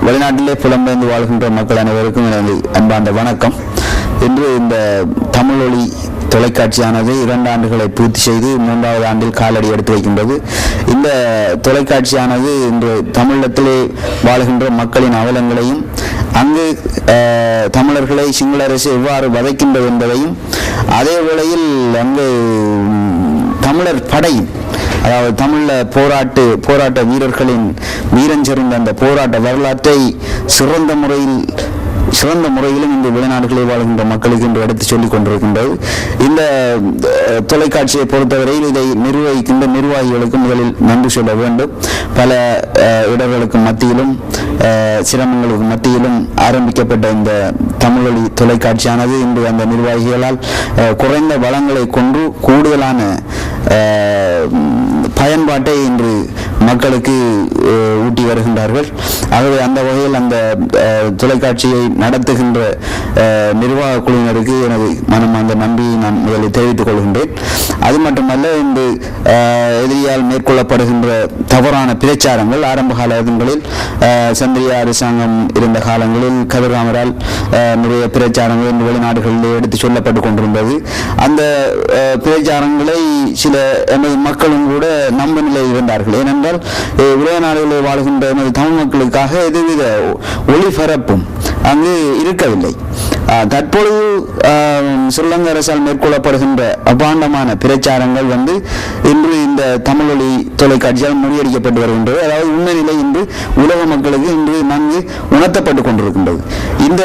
வெளிநாட்டிலே புலம்பெயர்ந்து வாழ்கின்ற மக்கள் அனைவருக்கும் எனது அன்பார்ந்த வணக்கம். இன்று இந்த தமிழொலி தொலைக்காட்சியானது 2 ஆண்டுகளை பூர்த்தி செய்து 3வது ஆண்டில் காலடி எடுத்து வைக்கின்றது. இந்த தொலைக்காட்சியானது இன்று தமிழகத்திலே வாழ்கின்ற மக்களின் அவலங்களையும் அங்கு தமிழர்களை சிங்கள அரசு எவ்வாறு வதைக்கின்றது என்பதையும், அதே வேளையில் அங்கு தமிழர் படையும், அதாவது தமிழ போராட்ட வீரர்களின் வீரஞ்செறிந்த அந்த போராட்ட வரலாற்றை சிறந்த முறையிலும் இந்த வெளிநாடுகளில் வாழ்கின்ற மக்களுக்கு இன்று எடுத்து சொல்லிக் கொண்டிருக்கின்றது. இந்த தொலைக்காட்சியை பொறுத்தவரையில் இதை நிர்வகிக்கின்ற நிர்வாகிகளுக்கு முதலில் நன்றி சொல்ல வேண்டும். பல இடர்களுக்கு மத்தியிலும் சிரமங்களுக்கு மத்தியிலும் ஆரம்பிக்கப்பட்ட இந்த தமிழொலி தொலைக்காட்சியானது இன்று அந்த நிர்வாகிகளால் குறைந்த வளங்களை கொண்டு கூடுதலான பயன்பாட்டை இன்று மக்களுக்கு ஊட்டி வருகின்றார்கள். ஆகவே அந்த வகையில் அந்த தொலைக்காட்சியை நடத்துகின்ற நிர்வாக குழுவினருக்கு எனது மனமார்ந்த நன்றியை நான் முதலில் தெரிவித்துக் கொள்கின்றேன். அது மட்டுமல்ல, இந்த எதிரியால் மேற்கொள்ளப்படுகின்ற தவறான பிரச்சாரங்கள் ஆரம்ப காலங்களில் சந்திரியா அரசாங்கம் இருந்த காலங்களில் கதிர்காமரால் நிறைய பிரச்சாரங்கள் இந்த வெளிநாடுகளில் எடுத்து சொல்லப்பட்டு கொண்டிருந்தது. அந்த பிரச்சாரங்களை சில எமது மக்களும் கூட நம்ப நிலையில் இருந்தார்கள். ஏனென்றால் உலக நாடுகளில் வாழ்கின்ற எமது தமிழ் மக்களுக்காக எதுவித ஒளிபரப்பும் அங்கு இருக்கவில்லை. தற்பொழுது ஸ்ரீலங்கா அரசால் மேற்கொள்ளப்படுகின்ற அபாண்டமான பிரச்சாரங்கள் இன்று இந்த தமிழொலி தொலைக்காட்சியால் முறியடிக்கப்பட்டு வருகின்றது. அதாவது உண்மை நிலை இன்று உலக மக்களுக்கு இன்று நன்கு உணர்த்தப்பட்டு கொண்டிருக்கின்றது. இந்த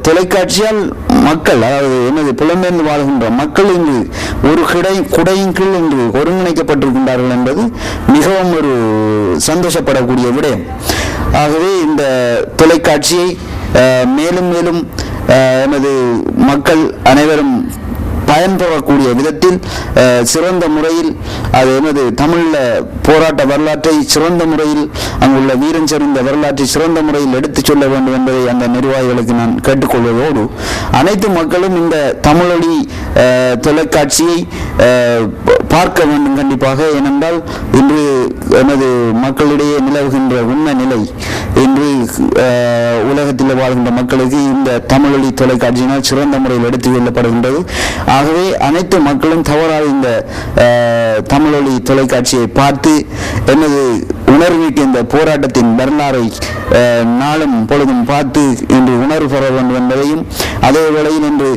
தொலைக்காட்சியால் மக்கள், அதாவது எனது புலம்பெயர்ந்து வாழ்கின்ற மக்கள் இன்று ஒரு குடையின் கீழ் இன்று ஒருங்கிணைக்கப்பட்டிருக்கின்றார்கள் என்பது மிகவும் ஒரு சந்தோஷப்படக்கூடிய விடயம். ஆகவே இந்த தொலைக்காட்சியை மேலும் மேலும் எமது மக்கள் அனைவரும் பயன்பெறக்கூடிய விதத்தில் சிறந்த முறையில், அது எமது தமிழ் போராட்ட வரலாற்றை சிறந்த முறையில், அங்குள்ள வீரஞ்செறிந்த வரலாற்றை சிறந்த முறையில் எடுத்துச் சொல்ல வேண்டும் என்பதை அந்த நிர்வாகிகளுக்கு நான் கேட்டுக்கொள்வதோடு, அனைத்து மக்களும் இந்த தமிழொலி தொலைக்காட்சியை பார்க்க வேண்டும் கண்டிப்பாக. ஏனென்றால் இன்று எமது மக்களிடையே நிலவுகின்ற உண்மை நிலை, இன்று உலகத்தில் வாழ்கின்ற மக்களுக்கு இந்த தமிழொலி தொலைக்காட்சியினால் சிறந்த முறையில் எடுத்துக் கொள்ளப்படுகின்றது. ஆகவே அனைத்து மக்களும் தவறாக இந்த தமிழொலி தொலைக்காட்சியை பார்த்து எனது உணர்வீட்டு இந்த போராட்டத்தின் வரலாறை நாளும் பொழுதும் பார்த்து இன்று உணர்வு பெற வேண்டும் என்பதையும், அதே வேளையில் இன்று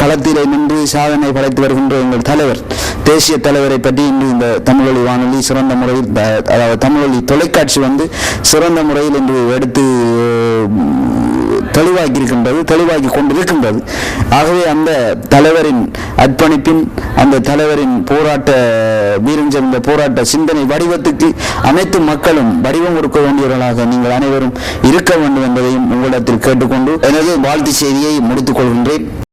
களத்திலே நின்று சாதனை படைத்து வருகின்ற எங்கள் தலைவர், தேசிய தலைவரை பற்றி இன்று இந்த தமிழொலி வானொலி சிறந்த முறையில், அதாவது தமிழொலி தொலைக்காட்சி சிறந்த முறையில் இன்று எடுத்து தெளிவாக்கி கொண்டிருக்கின்றது. ஆகவே அந்த தலைவரின் அர்ப்பணிப்பின், அந்த தலைவரின் போராட்ட வீரஞ்செறிந்த போராட்ட சிந்தனை வடிவத்துக்கு அனைத்து மக்களும் வடிவம் கொடுக்க வேண்டியவர்களாக நீங்கள் அனைவரும் இருக்க வேண்டும் என்பதையும் உங்களிடத்தில் கேட்டுக்கொண்டு எனது வாழ்த்து செய்தியை முடித்துக் கொள்கின்றேன்.